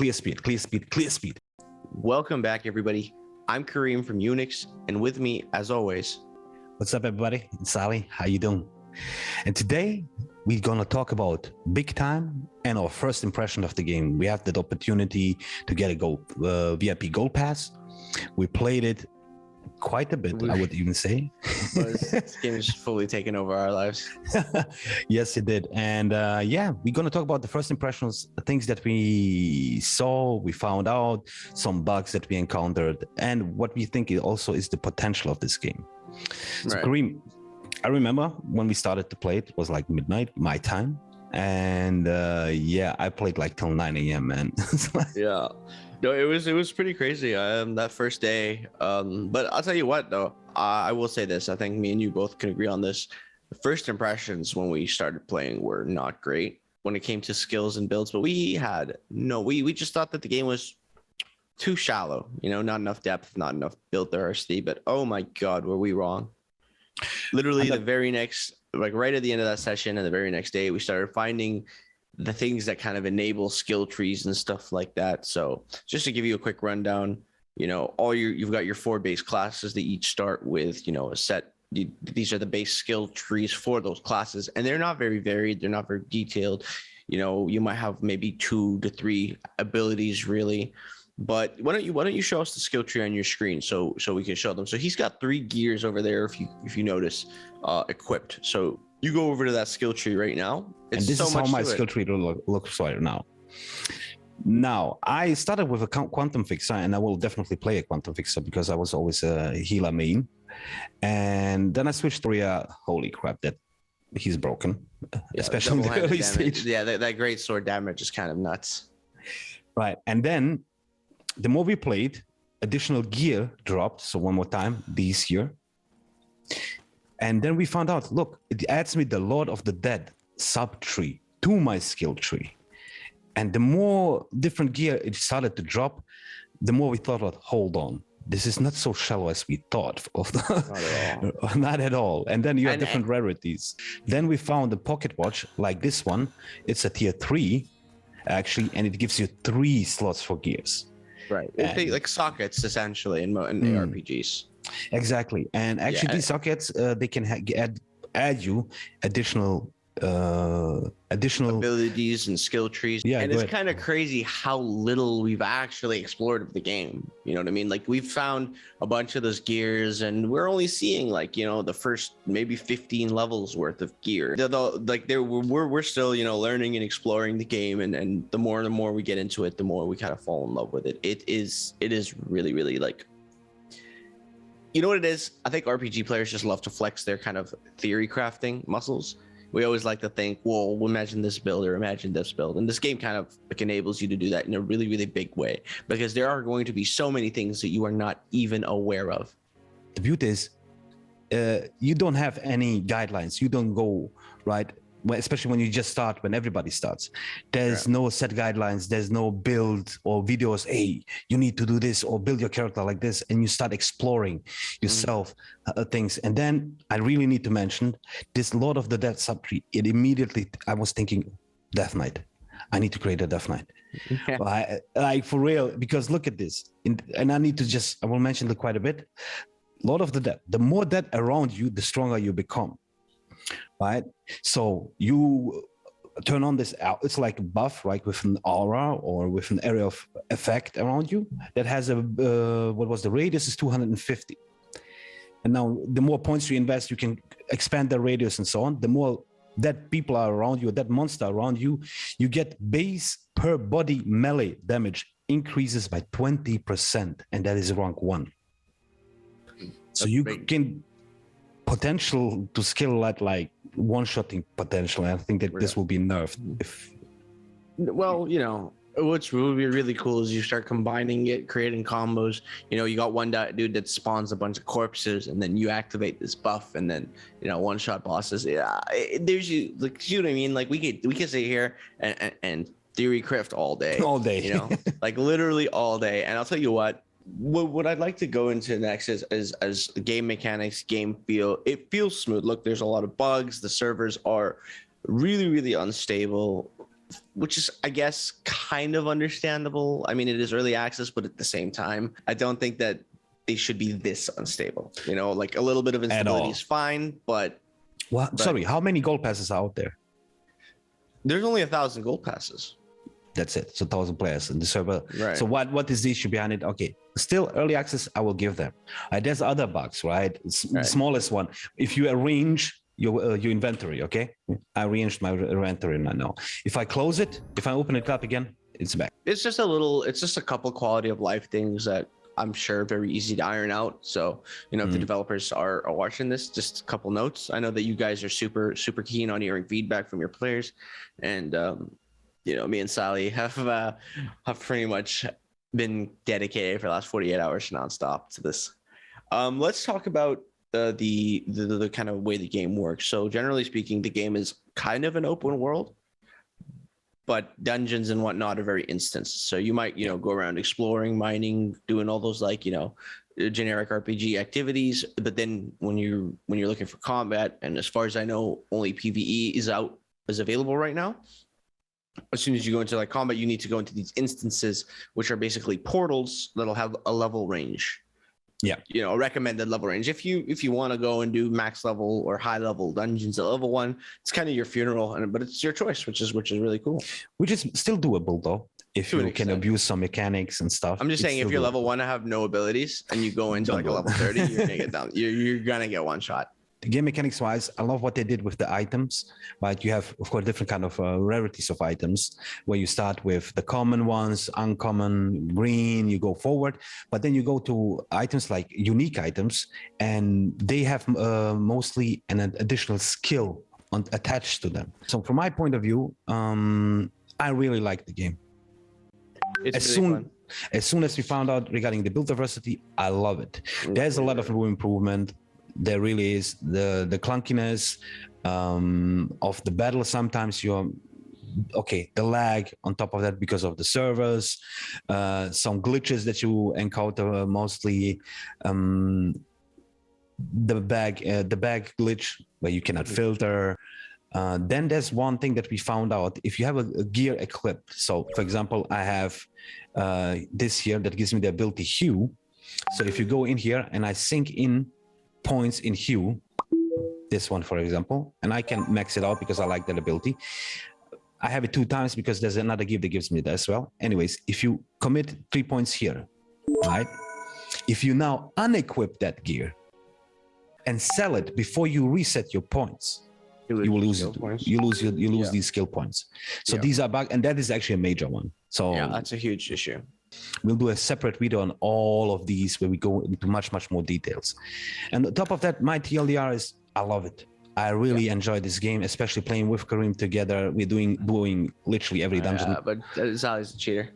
Clear speed, clear speed, clear speed. Welcome back, everybody. I'm Kareem from Unix, and with me, as always, What's up, everybody? It's Ali. How you doing? And today we're gonna talk about big time and our first impression of the game. We have that opportunity to get a gold VIP gold pass. We played it quite a bit, I would even say. This game is fully taken over our lives. Yes, it did. And yeah, we're going to talk about the first impressions, things that we saw, we found out, some bugs that we encountered, and what we think also is the potential of this game. So, Right. Kareem, I remember when we started to play it was like midnight, my time. And yeah, I played like till 9 a.m., man. Yeah. No, it was pretty crazy that first day. But I'll tell you what, though, I will say this. I think me and you both can agree on this. The first impressions when we started playing were not great when it came to skills and builds, but we just thought that the game was too shallow, not enough depth, not enough build diversity. But oh my God, were we wrong? Literally the very next, like right at the end of that session and the very next day, we started finding the things that kind of enable skill trees and stuff like that. So just to give you a quick rundown, you've got your 4 base classes. They each start with, a set. These are the base skill trees for those classes, and they're not very varied. They're not very detailed. You might have maybe 2 to 3 abilities really. But why don't you show us the skill tree on your screen so we can show them. So he's got 3 gears over there if you notice, equipped. So you go over to that skill tree right now. And this is how my skill tree looks right now. Now, I started with a quantum fixer, and I will definitely play a quantum fixer because I was always a healer main. And then I switched to Rhea. Holy crap, that he's broken, especially in the early stage. Yeah, that great sword damage is kind of nuts. Right, and then the more we played, additional gear dropped. So one more time, these here. And then we found out, look, it adds me the Lord of the Dead sub-tree to my skill tree. And the more different gear it started to drop, the more we thought, hold on, this is not so shallow as we thought. Not at all. And then you have different rarities. Then we found a pocket watch like this one. It's a tier 3, actually, and it gives you 3 slots for gears. Right. Like sockets, essentially, in ARPGs. Exactly. And actually these sockets, they can add you additional abilities and skill trees. Yeah, and it's kind of crazy how little we've actually explored of the game. You know what I mean? Like we've found a bunch of those gears, and we're only seeing the first maybe 15 levels worth of gear. We're still learning and exploring the game, and the more we get into it, the more we kind of fall in love with it. It is really, really like. You know what it is? I think RPG players just love to flex their kind of theory crafting muscles. We always like to think, well, imagine this build or imagine this build. And this game kind of enables you to do that in a really, really big way, because there are going to be so many things that you are not even aware of. The beauty is you don't have any guidelines. You don't go, right? Especially when you just start, when everybody starts. There's no set guidelines. There's no build or videos. Hey, you need to do this or build your character like this. And you start exploring yourself things. And then I really need to mention this Lord of the Dead subtree. It immediately, I was thinking, Death Knight. I need to create a Death Knight. Like for real, because look at this. And I will mention it quite a bit. Lord of the Dead. The more dead around you, the stronger you become. Right, so you turn on this out. It's like a buff, right, with an aura or with an area of effect around you that has a the radius is 250. And now the more points you invest, you can expand the radius and so on. The more dead people are around you, that monster around you, you get base per body melee damage increases by 20%, and that is rank 1. So you can potential to skill at like one-shotting potential. I think that this will be nerfed. What's will be really cool is you start combining it, creating combos. You got one dude that spawns a bunch of corpses, and then you activate this buff, and then one-shot bosses. There's you know what I mean? Like we could sit here and theory craft all day, like literally all day. And I'll tell you what I'd like to go into next is as game mechanics, game feel. It feels smooth. Look, there's a lot of bugs. The servers are really, really unstable. which is, I guess, kind of understandable. I mean, it is early access, but at the same time, I don't think that they should be this unstable. You know, like a little bit of instability is fine, but sorry, how many gold passes are out there? There's only 1,000 gold passes. That's it. So 1,000 players in the server. Right. So what is the issue behind it? Okay, still early access, I will give them. There's other bugs, right? The smallest one. If you arrange your inventory, okay? I arranged my inventory now. If I close it, if I open it up again, it's back. It's just a couple quality of life things that I'm sure very easy to iron out. So, you know, if the developers are watching this, just a couple notes. I know that you guys are super, super keen on hearing feedback from your players. And, you know, me and Sally have pretty much been dedicated for the last 48 hours nonstop to this. Let's talk about the kind of way the game works. So generally speaking, the game is kind of an open world, but dungeons and whatnot are very instanced. So you might, you know, go around exploring, mining, doing all those, like, you know, generic RPG activities. But then when you're looking for combat, and as far as I know, only PvE is available right now. As soon as you go into like combat, you need to go into these instances, which are basically portals that'll have a level range. Yeah, you know, a recommended level range. If you want to go and do max level or high level dungeons at level 1, it's kind of your funeral, but it's your choice, which is really cool. Which is still doable though, if you can abuse some mechanics and stuff. I'm just saying, if you're level 1 and have no abilities, and you go into like a level 30, you're gonna get down. You're gonna get one shot. The game mechanics wise, I love what they did with the items, right? You have, of course, different kind of rarities of items, where you start with the common ones, uncommon, green, you go forward, but then you go to items like unique items, and they have mostly an additional skill attached to them. So from my point of view, I really like the game. As soon as we found out regarding the build diversity, I love it. There's a lot of room improvement. There really is. The clunkiness of the battle. Sometimes the lag on top of that because of the servers, some glitches that you encounter, mostly the bag glitch where you cannot filter. Then there's one thing that we found out: if you have a gear equipped. So, for example, I have this here that gives me the ability hue. So if you go in here and I sync in points in hue, this one for example, and I can max it out because I like that ability. I have it 2 times because there's another gear that gives me that as well. Anyways, if you commit 3 points here, right? If you now unequip that gear and sell it before you reset your points, you will lose it. You lose these skill points. So these are bugs, and that is actually a major one. So yeah, that's a huge issue. We'll do a separate video on all of these where we go into much more details. And on top of that, my TLDR is I love it. I really enjoy this game, especially playing with Kareem together. We're doing literally every dungeon. But Sally's a cheater.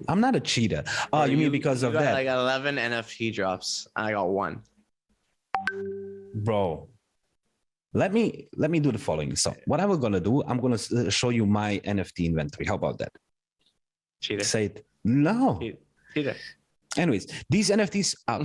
I'm not a cheater. Oh, you mean because of that? I got 11 NFT drops. I got 1. Bro, let me do the following. So what I'm gonna do, I'm gonna show you my NFT inventory. How about that? Cheater. Say it. No. Cheater. Anyways, these NFTs are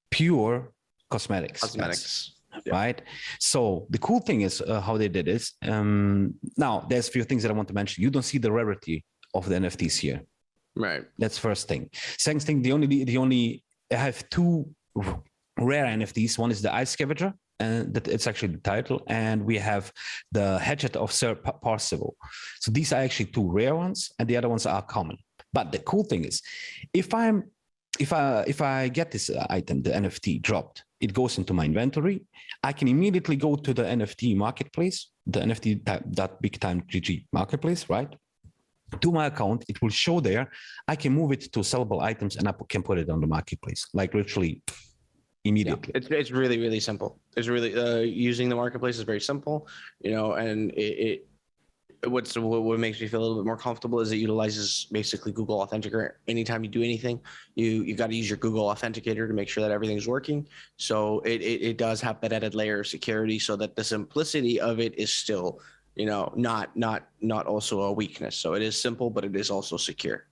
pure cosmetics. Right? So the cool thing is how they did this. Now, there's a few things that I want to mention. You don't see the rarity of the NFTs here. Right. That's first thing. Second thing, I have 2 rare NFTs. One is the Ice Scavenger, and that it's actually the title, and we have the Hatchet of Sir Parzival. So these are actually 2 rare ones, and the other ones are common. But the cool thing is, if I get this item, the NFT dropped, it goes into my inventory. I can immediately go to the NFT Marketplace, the NFT.BigTimeGG Marketplace, right? To my account, it will show there. I can move it to sellable items, and I can put it on the marketplace, like literally immediately. Yeah, it's really, really simple. It's really using the marketplace is very simple, you know, and what makes me feel a little bit more comfortable is it utilizes basically Google Authenticator. Anytime you do anything, you got to use your Google Authenticator to make sure that everything's working. So it does have that added layer of security, so that the simplicity of it is still, you know, not also a weakness. So it is simple, but it is also secure.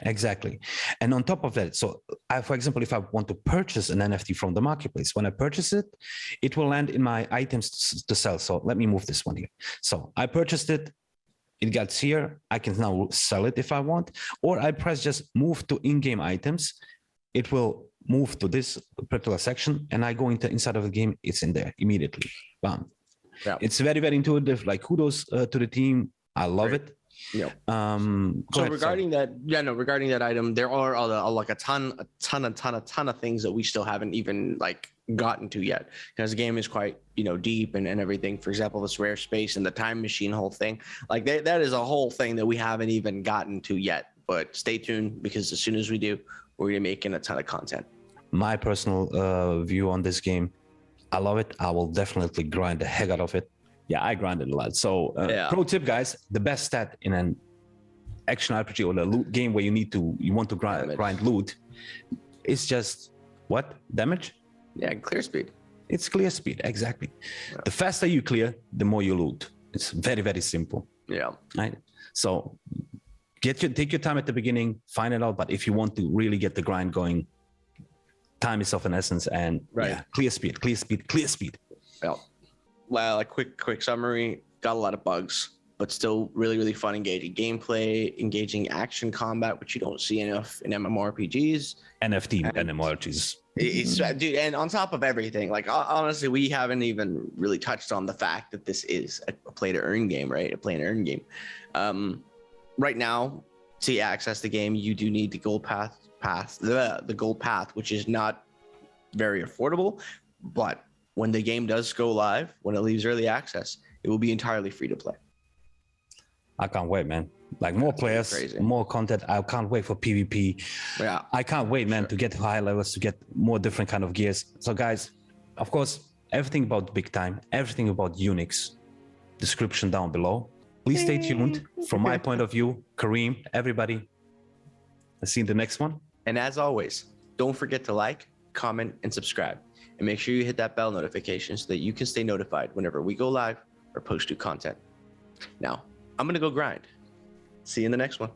Exactly. And on top of that, so for example, if I want to purchase an NFT from the marketplace, when I purchase it, it will land in my items to sell. So let me move this one here. So I purchased it. it gets here. I can now sell it if I want, or I press just move to in-game items. It will move to this particular section, and I go into inside of the game. It's in there immediately. Bam. Yeah. It's very, very intuitive. Like kudos to the team. I love it. Yeah. So regarding that item, there are like a ton of things that we still haven't even like gotten to yet, because the game is quite, you know, deep and everything. For example, this rare space and the time machine whole thing, like that is a whole thing that we haven't even gotten to yet. But stay tuned, because as soon as we do, we're gonna be making a ton of content. My personal view on this game, I love it. I will definitely grind the heck out of it. Yeah, I grinded a lot. So pro tip, guys, the best stat in an action RPG or a loot game where you want to grind loot is just what? Damage? Yeah, clear speed. It's clear speed, exactly. Yeah. The faster you clear, the more you loot. It's very, very simple. Yeah. Right? So take your time at the beginning, find it out. But if you want to really get the grind going, time is of an essence, and clear speed. Yeah. Well, a quick summary. Got a lot of bugs, but still really, really fun, engaging gameplay, engaging action combat, which you don't see enough in MMORPGs. NFT MMORPGs. It's dude, and on top of everything, like honestly, we haven't even really touched on the fact that this is a play to earn game, right? A play to earn game. Right now, to access the game, you do need the gold path, the gold path, which is not very affordable, but when the game does go live, when it leaves early access, it will be entirely free to play. I can't wait, man. Like more players, more content. I can't wait for PvP. Yeah. I can't wait, man, to get to high levels, to get more different kind of gears. So guys, of course, everything about Big Time, everything about Unix, description down below. Please stay tuned. From my point of view, Kareem, everybody, I'll see you in the next one. And as always, don't forget to like, comment, and subscribe. And make sure you hit that bell notification so that you can stay notified whenever we go live or post new content. Now, I'm going to go grind. See you in the next one.